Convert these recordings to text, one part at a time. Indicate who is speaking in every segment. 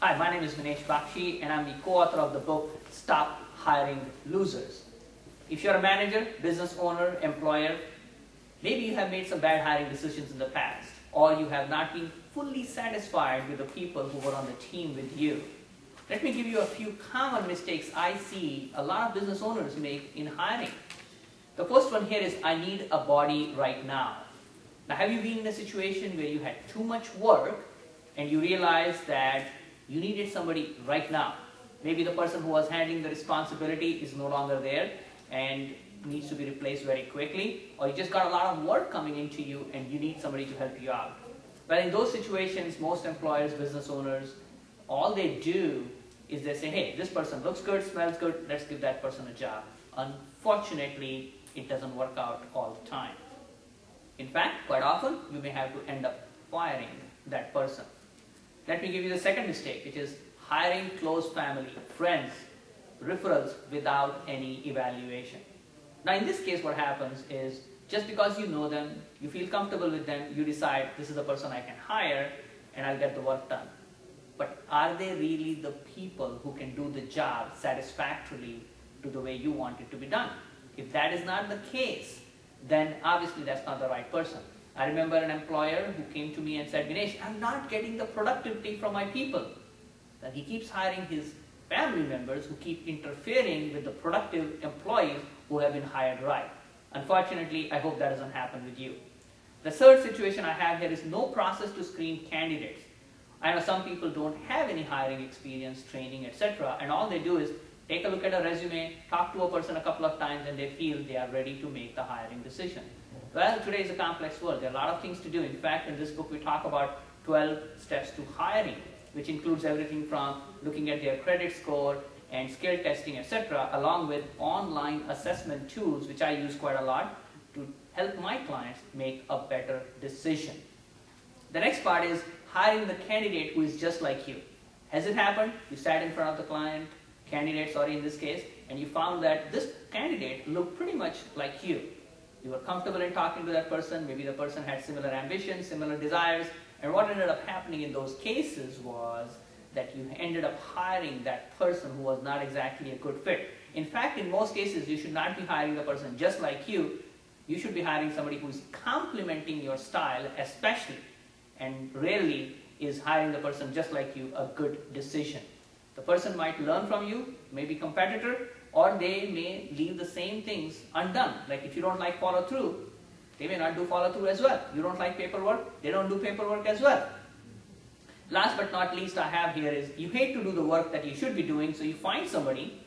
Speaker 1: Hi, my name is Minesh Baxi and I'm the co-author of the book Stop Hiring Losers. If you're a manager, business owner, employer, maybe you have made some bad hiring decisions in the past, or you have not been fully satisfied with the people who were on the team with you. Let me give you a few common mistakes I see a lot of business owners make in hiring. The first one here is, I need a body right now. Now, have you been in a situation where you had too much work and you realized that you needed somebody right now? Maybe the person who was handling the responsibility is no longer there and needs to be replaced very quickly, or you just got a lot of work coming into you and you need somebody to help you out. Well, in those situations, most employers, business owners, all they do is they say, hey, this person looks good, smells good, let's give that person a job. Unfortunately, it doesn't work out all the time. In fact, quite often, you may have to end up firing that person. Let me give you the second mistake, which is hiring close family, friends, referrals without any evaluation. Now, in this case, what happens is, just because you know them, you feel comfortable with them, you decide this is the person I can hire and I'll get the work done. But are they really the people who can do the job satisfactorily to the way you want it to be done? If that is not the case, then obviously that's not the right person. I remember an employer who came to me and said, Minesh, I'm not getting the productivity from my people. That he keeps hiring his family members who keep interfering with the productive employees who have been hired right. Unfortunately, I hope that doesn't happen with you. The third situation I have here is no process to screen candidates. I know some people don't have any hiring experience, training, etc. And all they do is take a look at a resume, talk to a person a couple of times, and they feel they are ready to make the hiring decision. Well, today is a complex world. There are a lot of things to do. In fact, in this book, we talk about 12 steps to hiring, which includes everything from looking at their credit score and skill testing, etc., along with online assessment tools, which I use quite a lot to help my clients make a better decision. The next part is hiring the candidate who is just like you. Has it happened? You sat in front of the candidate, in this case, and you found that this candidate looked pretty much like you. You were comfortable in talking to that person, maybe the person had similar ambitions, similar desires, and what ended up happening in those cases was that you ended up hiring that person who was not exactly a good fit. In fact, in most cases, you should not be hiring the person just like you. You should be hiring somebody who is complementing your style especially, and rarely is hiring the person just like you a good decision. The person might learn from you, maybe competitor, or they may leave the same things undone. Like if you don't like follow through, they may not do follow through as well. You don't like paperwork, they don't do paperwork as well. Last but not least I have here is, you hate to do the work that you should be doing, so you find somebody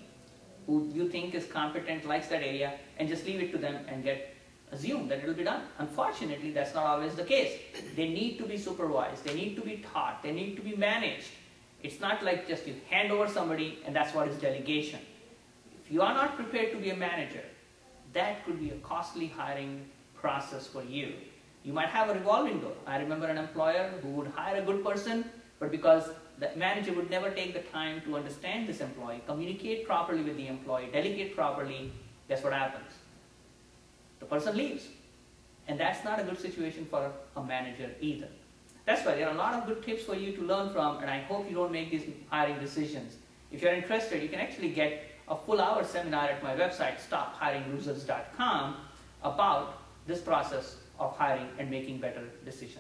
Speaker 1: who you think is competent, likes that area, and just leave it to them and assume that it will be done. Unfortunately, that's not always the case. They need to be supervised, they need to be taught, they need to be managed. It's not like just you hand over somebody and that's what is delegation. If you are not prepared to be a manager, that could be a costly hiring process for you. You might have a revolving door. I remember an employer who would hire a good person, but because the manager would never take the time to understand this employee, communicate properly with the employee, delegate properly, guess what happens? The person leaves. And that's not a good situation for a manager either. That's why there are a lot of good tips for you to learn from, and I hope you don't make these hiring decisions. If you're interested, you can actually get a full-hour seminar at my website, stophiringlosers.com, about this process of hiring and making better decisions.